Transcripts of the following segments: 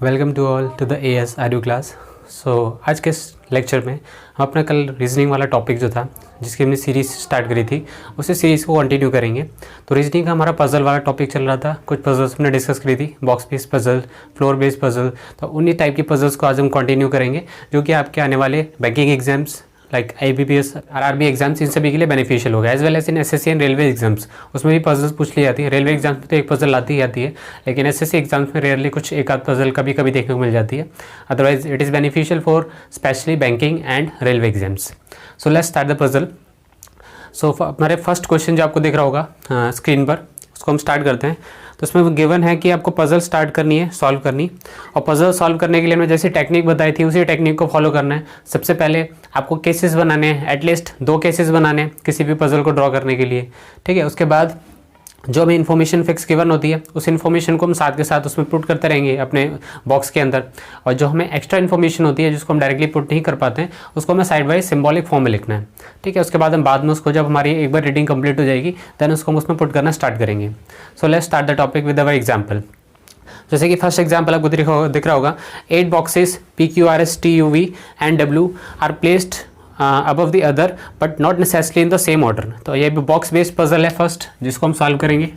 Welcome to all to the AS audio class. आज के इस लेक्चर में हम अपना कल रीजनिंग वाला टॉपिक जो था जिसकी हमने सीरीज़ स्टार्ट करी थी उसी सीरीज़ को कंटिन्यू करेंगे। तो रीजनिंग का हमारा पजल वाला टॉपिक चल रहा था, कुछ पजल्स हमने डिस्कस करी थी, box based puzzle, floor based puzzle. तो उन्हीं टाइप की पजल्स को आज हम कंटिन्यू करेंगे जो कि आपके आने वाले banking exams like IBPS RRB exams इन सभी के लिए बेनिफिशियल होगा, as well as in SSC and railway exams. उसमें भी पजल्स पूछ ली जाती है। रेलवे एग्जाम्स में तो एक पजल आती ही आती है, लेकिन SSC एग्जाम्स में रेयरली कुछ एक आध पजल कभी कभी देखने को मिल जाती है। Otherwise it is beneficial for specially banking and railway exams. So let's start the puzzle. हमारे फर्स्ट क्वेश्चन जो आपको दिख रहा होगा स्क्रीन पर, उसको हम स्टार्ट करते हैं। तो उसमें गिवन है कि आपको पजल स्टार्ट करनी है, सॉल्व करनी, और पजल सॉल्व करने के लिए मैं जैसी टेक्निक बताई थी उसी टेक्निक को फॉलो करना है। सबसे पहले आपको केसेस बनाने हैं, एटलीस्ट 2 केसेस बनाने हैं किसी भी पजल को ड्रॉ करने के लिए, ठीक है। उसके बाद जो हमें इन्फॉर्मेशन फिक्स गिवन होती है उस इन्फॉर्मेशन को हम साथ के साथ उसमें पुट करते रहेंगे अपने बॉक्स के अंदर, और जो हमें एक्स्ट्रा इन्फॉर्मेशन होती है जिसको हम डायरेक्टली पुट नहीं कर पाते हैं उसको हमें साइड वाइज सिंबॉलिक फॉर्म में लिखना है, ठीक है। उसके बाद हम बाद में उसको जब हमारी एक बार रीडिंग कंप्लीट हो जाएगी देन उसको हम उसमें पुट करना स्टार्ट करेंगे। So let's start the topic with our example. जैसे कि फर्स्ट एग्जाम्पल आपको दिख रहा होगा, 8 boxes PQRS TUV and W are placed above the other but not necessarily in the same order। तो ये बॉक्स बेस्ड पजल है फर्स्ट, जिसको हम सॉल्व करेंगे,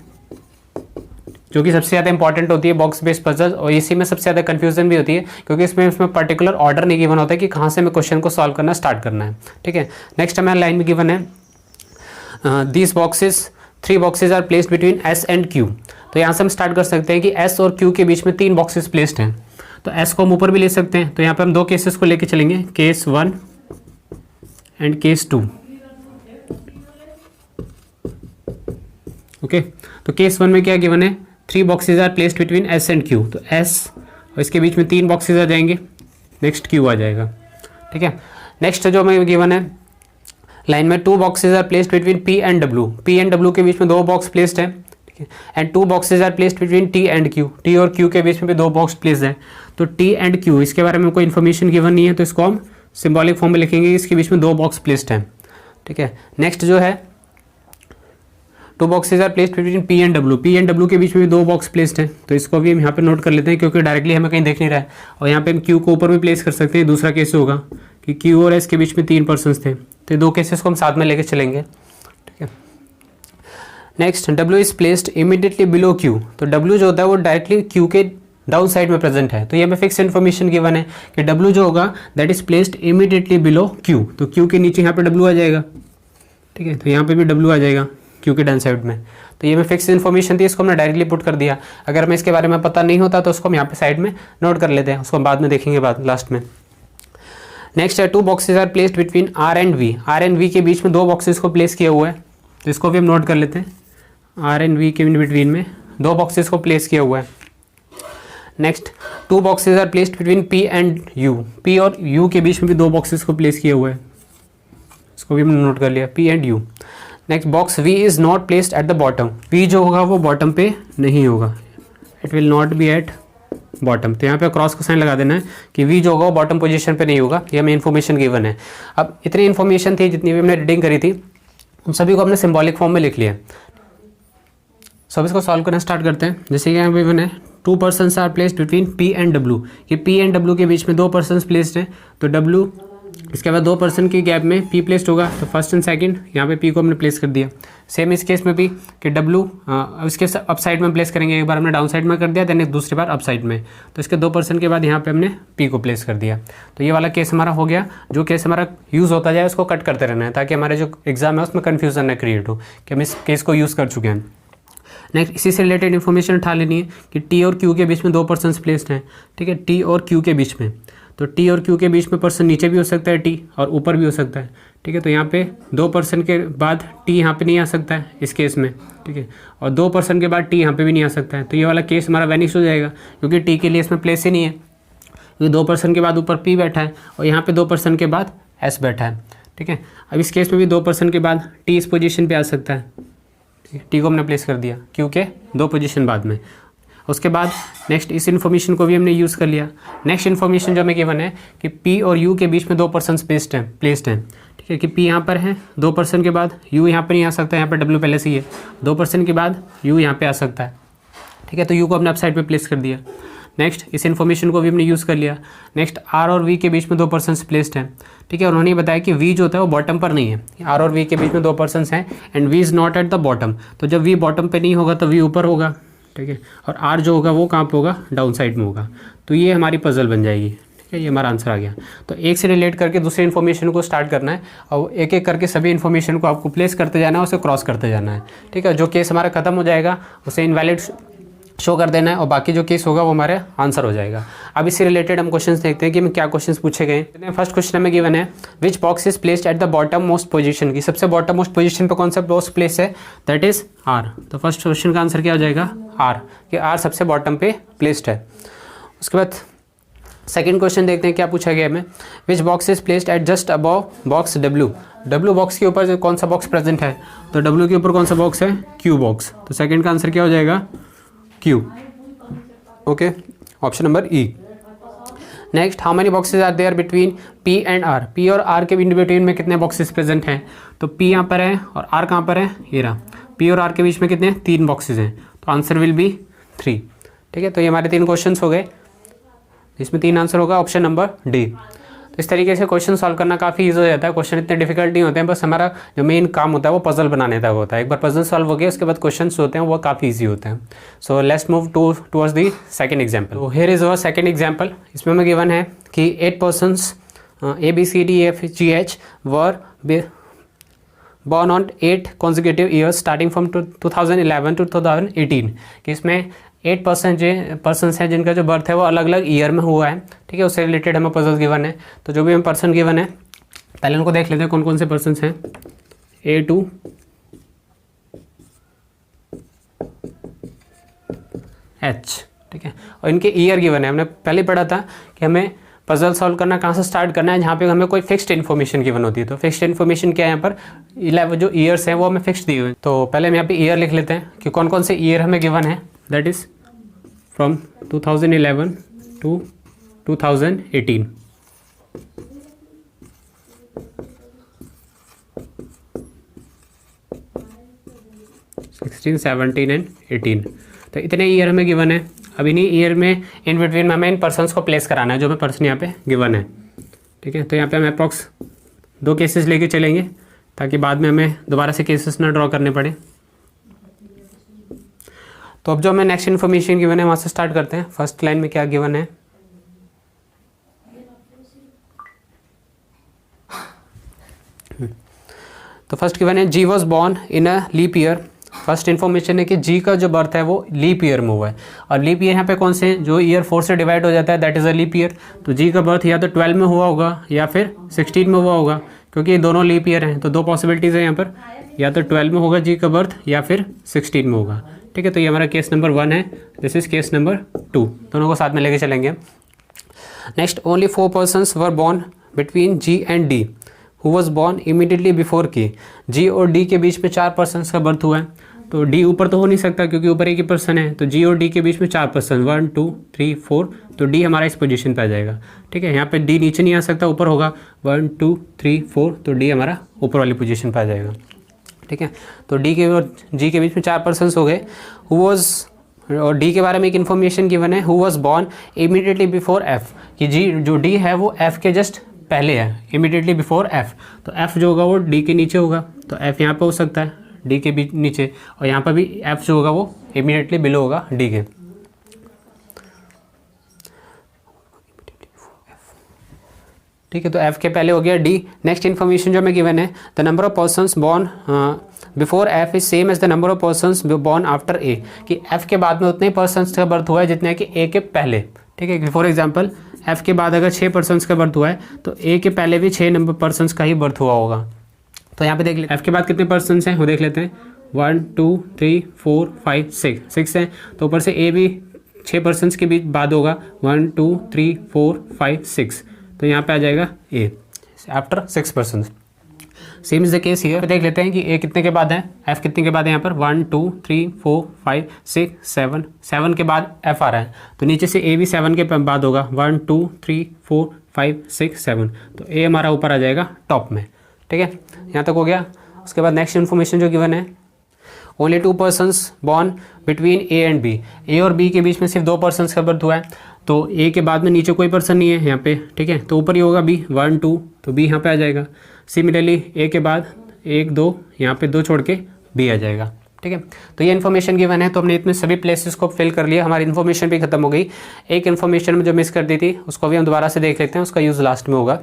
जो कि सबसे ज़्यादा इंपॉर्टेंट होती है बॉक्स बेस्ड पजल, और इसी में सबसे ज़्यादा कंफ्यूजन भी होती है क्योंकि इसमें पर्टिकुलर ऑर्डर नहीं गिवन होता है कि कहाँ से हमें क्वेश्चन को सॉल्व करना स्टार्ट करना है, ठीक है। नेक्स्ट हमारे लाइन में गिवन है these boxes 3 boxes are placed between S and Q। तो यहाँ से हम स्टार्ट कर सकते हैं कि S और Q के बीच में 3 बॉक्सेस प्लेस्ड हैं, तो S को हम ऊपर भी ले सकते हैं। तो यहाँ पर हम 2 केसेस को लेके चलेंगे, केस 1 एंड केस 2, ओके। तो केस 1 में क्या गिवन है, 3 boxes are placed between S and Q। तो S और इसके बीच में 3 बॉक्सेज आ जाएंगे, नेक्स्ट Q आ जाएगा, ठीक है। नेक्स्ट जो हमें गिवन है लाइन में 2 boxes are placed between P and W। P and W के बीच में 2 बॉक्स प्लेस्ड है, ठीक है। And 2 boxes are placed between T and Q। T और Q के बीच में भी 2 बॉक्स प्लेस्ड है। तो T एंड Q इसके बारे में कोई इन्फॉर्मेशन गिवन नहीं है, तो इसको हम सिंबॉलिक फॉर्म में लिखेंगे, इसके बीच में 2 बॉक्स प्लेस्ड हैं, ठीक है। नेक्स्ट जो है 2 boxes are placed between P and W। P and W के बीच में भी 2 बॉक्स प्लेस्ड हैं, तो इसको भी हम यहाँ पे नोट कर लेते हैं क्योंकि डायरेक्टली हमें कहीं देख नहीं रहा है। और यहाँ पे हम Q को ऊपर भी प्लेस कर सकते हैं। दूसरा केस होगा कि Q और S के बीच में 3 पर्सन्स थे, तो 2 केसेस को हम साथ में लेकर चलेंगे, ठीक है। Next W is placed immediately below Q। तो W जो होता है वो डायरेक्टली Q के डाउन साइड में प्रेजेंट है, तो ये हमें फिक्स इन्फॉर्मेशन गिवन है कि W जो होगा that is placed immediately below Q। तो Q के नीचे यहाँ पे W आ जाएगा, ठीक है। तो यहाँ पे भी W आ जाएगा Q के डाउन साइड में। तो ये हमें फिक्स इन्फॉर्मेशन थी, इसको हमने डायरेक्टली पुट कर दिया। अगर हमें इसके बारे में पता नहीं होता तो उसको हम यहाँ पे साइड में नोट कर लेते हैं, उसको हम बाद में देखेंगे बाद लास्ट में। नेक्स्ट है 2 boxes are placed between R and V। R and V के बीच में 2 बॉक्सेस को प्लेस किया हुआ है, तो इसको भी हम नोट कर लेते हैं। R एंड V के बिटवीन में 2 बॉक्सेस को प्लेस किया हुआ है। Next 2 boxes are placed between P and U। P और U के बीच में भी 2 बॉक्सेस को प्लेस किया हुआ है, इसको भी हमने नोट कर लिया, P and U। Next box V is not placed at the bottom. V जो होगा वो बॉटम पे नहीं होगा, it will not be at bottom. तो यहाँ पे क्रॉस का साइन लगा देना है कि V जो होगा वो बॉटम पोजीशन पे नहीं होगा, ये हमें इन्फॉर्मेशन गिवन है। अब इतनी इन्फॉर्मेशन थी जितनी भी हमने रीडिंग करी थी उन सभी को हमने सिंबॉलिक फॉर्म में लिख लिया। सब इसको सॉल्व करना स्टार्ट करते हैं। जैसे कि यहाँ पे गिवन है 2 persons are placed between P and W। ये P एंड W के बीच में 2 पर्सन्स प्लेस्ड हैं, तो W इसके बाद 2 पर्सन के गैप में P प्लेस्ड होगा, तो फर्स्ट एंड सेकंड यहाँ पे P को हमने प्लेस कर दिया। सेम इस केस में भी कि W इसके अप साइड में प्लेस करेंगे, एक बार हमने डाउन साइड में कर दिया देन एक दूसरी बार अप साइड में, तो इसके 2 पर्सन के बाद यहाँ पे हमने P को प्लेस कर दिया। तो ये वाला केस हमारा हो गया। जो केस हमारा यूज़ होता जाए उसको कट करते रहना है ताकि हमारे जो एग्जाम है उसमें कन्फ्यूजन ना क्रिएट हो कि हम इस केस को यूज़ कर चुके हैं। नेक्स्ट इसी से रिलेटेड इन्फॉर्मेशन उठा लेनी है कि T और Q के बीच में 2 पर्सन्स प्लेस्ड हैं, ठीक है। T और Q के बीच में, तो T और Q के बीच में पर्सन नीचे भी हो सकता है T और ऊपर भी हो सकता है, ठीक है। तो यहाँ पे 2 पर्सन के बाद T यहाँ पे नहीं आ सकता है इस केस में, ठीक है। और 2 पर्सन के बाद T यहाँ पे भी नहीं आ सकता है, तो ये वाला केस हमारा वैनिश हो जाएगा क्योंकि T के लिए इसमें प्लेस ही नहीं है, क्योंकि 2 पर्सन के बाद ऊपर P बैठा है और यहाँ पे 2 पर्सन के बाद S बैठा है, ठीक है। अब इस केस में भी 2 पर्सन के बाद T इस पोजीशन पे आ सकता है, ठीक है। T को हमने प्लेस कर दिया Q के 2 पोजीशन बाद में। उसके बाद नेक्स्ट इस इन्फॉर्मेशन को भी हमने यूज़ कर लिया। नेक्स्ट इन्फॉर्मेशन जो हमें गिवन है कि P और U के बीच में 2 पर्सन्स प्लेस्ड हैं, ठीक है। कि P यहाँ पर है, 2 पर्सन के बाद U यहाँ पर नहीं आ सकता है, यहाँ पर W पहले से ही है, 2 पर्सन के बाद U यहाँ पे आ सकता है, ठीक है। तो U को हमने अप साइड पे प्लेस कर दिया। नेक्स्ट इस इन्फॉर्मेशन को भी हमने यूज़ कर लिया। नेक्स्ट आर और वी के बीच में 2 पर्सन्स प्लेस्ड हैं, ठीक है। और उन्होंने बताया कि वी जो होता है वो बॉटम पर नहीं है, आर और वी के बीच में 2 पर्सन्स हैं and we is not at the bottom. तो जब वी बॉटम पे नहीं होगा तो वी ऊपर होगा, ठीक है। और आर जो होगा वो कहाँ पे होगा, डाउन साइड में होगा। तो ये हमारी पजल बन जाएगी, ठीक है। ये हमारा आंसर आ गया। तो एक से रिलेट करके दूसरे इन्फॉर्मेशन को स्टार्ट करना है और एक एक करके सभी इन्फॉर्मेशन को आपको प्लेस करते जाना है, उसे क्रॉस करते जाना है, ठीक है। जो केस हमारा खत्म हो जाएगा उसे इनवैलिड शो कर देना है और बाकी जो केस होगा वो हमारे आंसर हो जाएगा। अब इससे रिलेटेड हम क्वेश्चंस देखते हैं कि मैं क्या क्वेश्चंस पूछे गए हैं। फर्स्ट क्वेश्चन हमें गिवन है which box is placed at the bottom most position की सबसे बॉटम मोस्ट पोजीशन पे कौन सा बॉक्स प्लेस है, दैट इज आर। तो फर्स्ट क्वेश्चन का आंसर क्या हो जाएगा, आर, कि आर सबसे बॉटम पे प्लेस्ड है। उसके बाद सेकेंड क्वेश्चन देखते हैं क्या पूछा गया हमें, which box is placed at just above box W. W box के ऊपर कौन सा बॉक्स प्रेजेंट है, तो डब्ल्यू के ऊपर कौन सा बॉक्स है, क्यू बॉक्स। तो सेकेंड का आंसर क्या हो जाएगा, Q, okay, option number E. Next, how many boxes are there between P and R. P और आर के इन बिटवीन में कितने बॉक्सेस प्रेजेंट हैं, तो पी यहाँ पर है और आर कहाँ पर है, ये रहा। पी और आर के बीच में कितने, 3 बॉक्सेज हैं, तो आंसर विल बी 3, ठीक है। तो ये हमारे 3 क्वेश्चन हो गए, इसमें 3 आंसर होगा ऑप्शन नंबर डी। तो इस तरीके से क्वेश्चन सॉल्व करना काफ़ी ईजी हो जाता है। क्वेश्चन इतने डिफिकल्ट नहीं होते हैं, बस हमारा जो मेन काम होता है वो पजल बनाने तक होता है। एक बार पजल सॉल्व हो गया उसके बाद क्वेश्चन होते हैं वो काफ़ी ईजी होते हैं। So let's move towards the second example. तो here is our second example. इसमें हमें गिवन है कि 8 persons ABCDEFGH were born on 8 consecutive years starting from 2011 to 2018, कि इसमें 8% पर्सनस हैं जिनका जो बर्थ है वो अलग अलग ईयर में हुआ है, ठीक है। उससे रिलेटेड हमें पजल गिवन है। तो जो भी हम पर्सन गिवन है पहले उनको देख लेते हैं कौन कौन से पर्सनस हैं। A2 H, ठीक है। और इनके ईयर गिवन है। हमने पहले पढ़ा था कि हमें पजल सॉल्व करना कहाँ से स्टार्ट करना है, जहाँ पे हमें कोई फिक्स्ड इन्फॉर्मेशन गिवन होती है। तो फिक्स्ड इन्फॉर्मेशन क्या है, यहाँ पर 11 जो ईयर्स हैं वो हमें फिक्स्ड दिए हुए हैं। तो पहले हम यहाँ पे ईयर लिख लेते हैं कि कौन कौन से ईयर हमें गिवन है, that is from 2011 to 2018। Sixteen, 17 and 18, तो इतने ईयर हमें गिवन है। अब इन्हीं ईयर में इन बिटवीन में हमें इन पर्सन्स को प्लेस कराना है जो हमें पर्सन यहाँ पे गिवन है, ठीक है। तो यहाँ पे हम अप्रॉक्स 2 केसेस लेके चलेंगे ताकि बाद में हमें दोबारा से केसेस ना ड्रॉ करने पड़े। तो अब जो हमें नेक्स्ट इन्फॉर्मेशन गिवन है वहाँ से स्टार्ट करते हैं। फर्स्ट लाइन में क्या गिवन है, तो फर्स्ट गिवन है G was born in a leap year. First information है कि जी का जो बर्थ है वो लीप ईयर में हुआ है। और लीप ईयर यहाँ पे कौन से हैं, जो ईयर 4 से डिवाइड हो जाता है that is a leap year. तो जी का बर्थ या तो 12 में हुआ होगा या फिर 16 में हुआ होगा, क्योंकि ये दोनों लीप ईयर हैं। तो 2 पॉसिबिलिटीज़ हैं यहाँ पर, या तो 12 में होगा जी का बर्थ या फिर 16 में होगा, ठीक है। तो ये हमारा केस नंबर 1 है, दिस इज़ केस नंबर 2, दोनों को साथ में लेके चलेंगे। Next, only 4 persons were born between ji and D who was born immediately before की। जी और डी के बीच में 4 पर्सन्स का बर्थ हुआ है। तो डी ऊपर तो हो नहीं सकता क्योंकि ऊपर एक ही पर्सन है। तो जी और डी के बीच में 4 पर्सन, 1 2 3 4, तो डी हमारा इस पोजीशन पे आ जाएगा, ठीक है। यहाँ पे डी नीचे नहीं आ सकता, ऊपर होगा 1 2 3 4, तो डी हमारा ऊपर वाली पोजीशन पे आ जाएगा, ठीक है। तो डी के और जी के बीच में 4 पर्सन हो गए। हु वॉज, और डी के बारे में एक इन्फॉर्मेशन गिवन है, who was born immediately before F, कि जी जो डी है वो एफ के जस्ट पहले है, इमीडिएटली बिफोर एफ। तो एफ जो होगा वो डी के नीचे होगा, तो एफ यहाँ पे हो सकता है डी के बीच नीचे, और यहाँ पर भी एफ जो होगा वो इमीडिएटली बिलो होगा डी के, ठीक है। तो एफ के पहले हो गया डी। नेक्स्ट इन्फॉर्मेशन जो हमें गिवन है, the number of persons born before F is same as the number of persons born after A, कि एफ के बाद में उतने ही पर्सन्स का बर्थ हुआ है जितने कि ए के पहले, ठीक है। फॉर एग्जाम्पल एफ के बाद अगर 6 पर्सन्स का बर्थ हुआ है तो ए के पहले भी 6 नंबर पर्सन्स का ही बर्थ हुआ होगा। तो यहाँ पे देख लेते हैं एफ के बाद कितने पर्सन्स हैं वो देख लेते हैं, 1 2 3 4 5 6 हैं। तो ऊपर से ए भी 6 पर्सन्स के बीच बाद होगा, 1 2 3 4 5 6, तो यहाँ पे आ जाएगा A after 6 persons. Same is the case here. देख लेते हैं कि ए कितने के बाद है, एफ कितने के बाद है। यहाँ पर 1 2 3 4 5 6 7, 7 के बाद एफ आ रहा है, तो नीचे से ए भी 7 के बाद होगा, 1 2 3 4 5 6 7, तो ए हमारा ऊपर आ जाएगा टॉप में, ठीक है। यहाँ तक हो गया। उसके बाद नेक्स्ट इन्फॉर्मेशन जो गिवन है, only 2 persons born between A and B, A और बी के बीच में सिर्फ 2 पर्सन्स का बर्थ हुआ है, तो ए के बाद में नीचे कोई पर्सन नहीं है यहाँ पे, ठीक है, तो ऊपर ही होगा बी 1 2, तो बी यहाँ पे आ जाएगा। सिमिलरली ए के बाद 1 2, यहाँ पे 2 छोड़ के बी आ जाएगा, ठीक है। तो ये इन्फॉर्मेशन गिवन है, तो हमने इतने सभी प्लेसेस को फिल कर लिया, हमारी इन्फॉर्मेशन भी खत्म हो गई। एक इन्फॉर्मेशन में जो मिस कर दी थी उसको भी हम दोबारा से देख लेते हैं, उसका यूज़ लास्ट में होगा।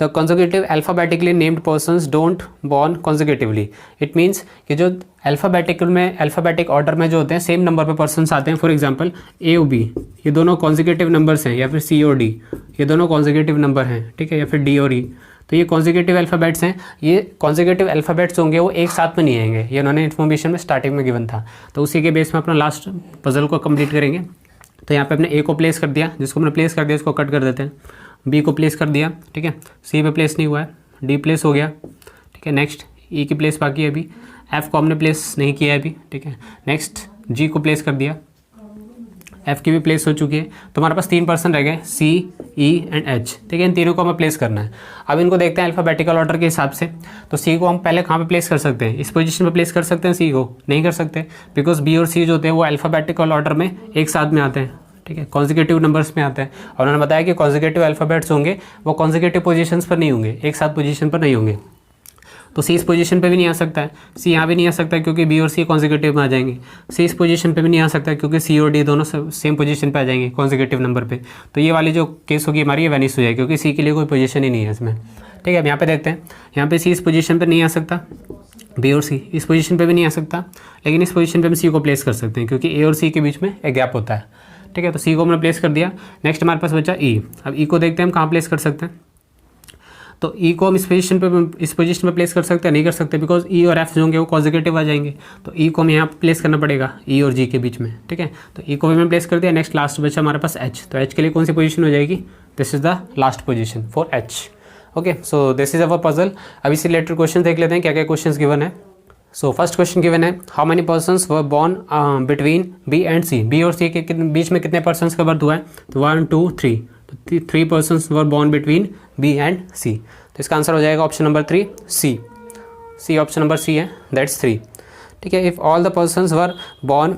The consecutive alphabetically named persons don't born consecutively, it means कि जो अल्फ़ाबेटिक ऑर्डर में जो होते हैं सेम नंबर पे पर्सन्स आते हैं। फॉर एग्जांपल ए और बी ये दोनों कॉन्जिक्यूटिव नंबर्स हैं, या फिर सी और डी ये दोनों कॉन्जिक्यूटिव नंबर हैं, ठीक है, या फिर डी और ई, तो ये कॉन्जिक्यूटिव अल्फ़ाबेट्स हैं। ये कॉन्जिक्यूटिव अल्फ़ाबेट्स होंगे वो एक साथ में नहीं आएंगे, ये उन्होंने इन्फॉर्मेशन में स्टार्टिंग में गिवन था। तो उसी के बेस में अपना लास्ट पजल को कंप्लीट करेंगे। तो यहाँ पे अपने ए को प्लेस कर दिया, जिसको हमने प्लेस कर दिया उसको कट कर देते हैं। बी को प्लेस कर दिया, ठीक है, सी पे प्लेस नहीं हुआ है, डी प्लेस हो गया, ठीक है। नेक्स्ट ई की प्लेस बाकी है अभी, एफ को हमने प्लेस नहीं किया है अभी, ठीक है। नेक्स्ट जी को प्लेस कर दिया, एफ की भी प्लेस हो चुकी है, तो हमारे पास 3 पर्सन रह गए सी ई एंड एच, ठीक है। इन तीनों को हमें प्लेस करना है। अब इनको देखते हैं अल्फ़ाबेटिकल ऑर्डर के हिसाब से। तो सी को हम पहले कहाँ पे प्लेस कर सकते हैं, इस पोजीशन पे प्लेस कर सकते हैं, सी को नहीं कर सकते, बिकॉज बी और सी जो होते हैं वो अल्फ़ाबेटिकल ऑर्डर में एक साथ में आते हैं, ठीक है, कॉन्जिक्यूटिव नंबर्स में आते हैं। और उन्होंने बताया कि कॉन्जिक्यूटिव अल्फ़ाबेट्स होंगे वो कॉन्जिक्यूटिव पोजीशंस पर नहीं होंगे, एक साथ पोजीशन पर नहीं होंगे। तो सी इस पोजीशन पे भी नहीं आ सकता है, सी यहाँ भी नहीं आ सकता है क्योंकि बी और सी कॉन्जिक्यूटिव में आ जाएंगे। सी इस पोजीशन पे भी नहीं आ सकता है क्योंकि सी और डी दोनों सेम पोजीशन पे आ जाएंगे कॉन्जिक्यूटिव नंबर पे। तो ये वाली जो केस होगी हमारी ये वैनिश हो जाएगी क्योंकि सी के लिए कोई पोजीशन ही नहीं है इसमें, ठीक है। अब यहाँ पे देखते हैं, यहाँ पे सी इस पोजीशन पर नहीं आ सकता, बी और सी इस पोजीशन पर भी नहीं आ सकता, लेकिन इस पोजीशन पर हम सी को प्लेस कर सकते हैं क्योंकि ए और सी के बीच में एक गैप होता है, ठीक है। तो सी को हमने प्लेस कर दिया। नेक्स्ट हमारे पास बचा ई। अब ई को देखते हैं हम कहाँ प्लेस कर सकते हैं। तो ई को हम इस पोजीशन पे प्लेस कर सकते हैं, नहीं कर सकते, बिकॉज ई और एफ जो होंगे वो पॉजिटिव आ जाएंगे। तो ई को हम यहाँ प्लेस करना पड़ेगा ई और जी के बीच में, ठीक है। तो ई को भी हमने प्लेस कर दिया। नेक्स्ट लास्ट बचा हमारे पास एच। तो एच के लिए कौन सी पोजीशन हो जाएगी, this is the last position for H. Okay, so this is our puzzle. अब इससे रिलेटेड क्वेश्चन देख लेते हैं क्या क्या क्वेश्चन गिवन है। सो फर्स्ट क्वेश्चन गिवन है, how many persons were born between B and C, B और सी के बीच में कितने पर्सन्स का बर्थ हुआ है। तो 1 2 3, तो 3 persons were born between B and C. तो इसका आंसर हो जाएगा option number 3 C. C option number C है, दैट्स 3, ठीक है। If all the persons were born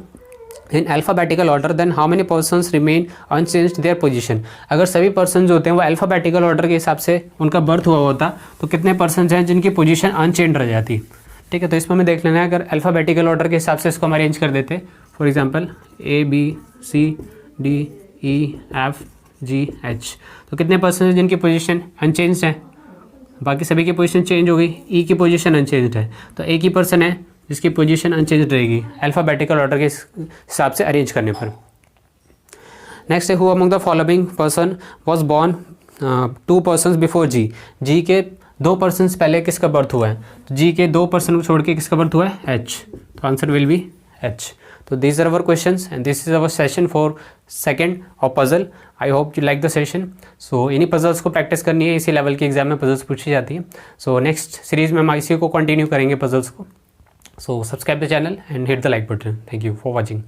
in alphabetical order then how many persons remain unchanged their position. अगर सभी person जो होते हैं वो अल्फ़ाबेटिकल ऑर्डर के हिसाब से उनका बर्थ हुआ होता तो कितने पर्सन हैं जिनकी पोजीशन अनचेंज रह जाती, ठीक है। तो इसमें हमें देख लेना है, अगर अल्फ़ाबेटिकल ऑर्डर के हिसाब से इसको हम अरेंज कर देते, for example A B C D E F G H, तो कितने पर्सन हैं जिनकी पोजीशन अनचेंज्ड है, बाकी सभी की पोजीशन चेंज हो गई। ई की पोजीशन अनचेंज्ड है, तो एक ही पर्सन है जिसकी पोजीशन अनचेंज्ड रहेगी अल्फ़ाबेटिकल ऑर्डर के हिसाब से अरेंज करने पर। नेक्स्ट है, who among the following person was born 2 persons before G. G के 2 पर्सन्स पहले किसका बर्थ हुआ है, तो जी के 2 पर्सन को छोड़ के किसका बर्थ हुआ है, एच। तो आंसर विल बी एच। तो these are our questions and this is our session for second of puzzle. I hope you like the session. So इन्हीं puzzles को प्रैक्टिस करनी है, इसी लेवल के एग्जाम में puzzles पूछी जाती है। So next सीरीज में हम इसी को कंटिन्यू करेंगे puzzles को। So subscribe the channel and hit the like button. Thank you for watching.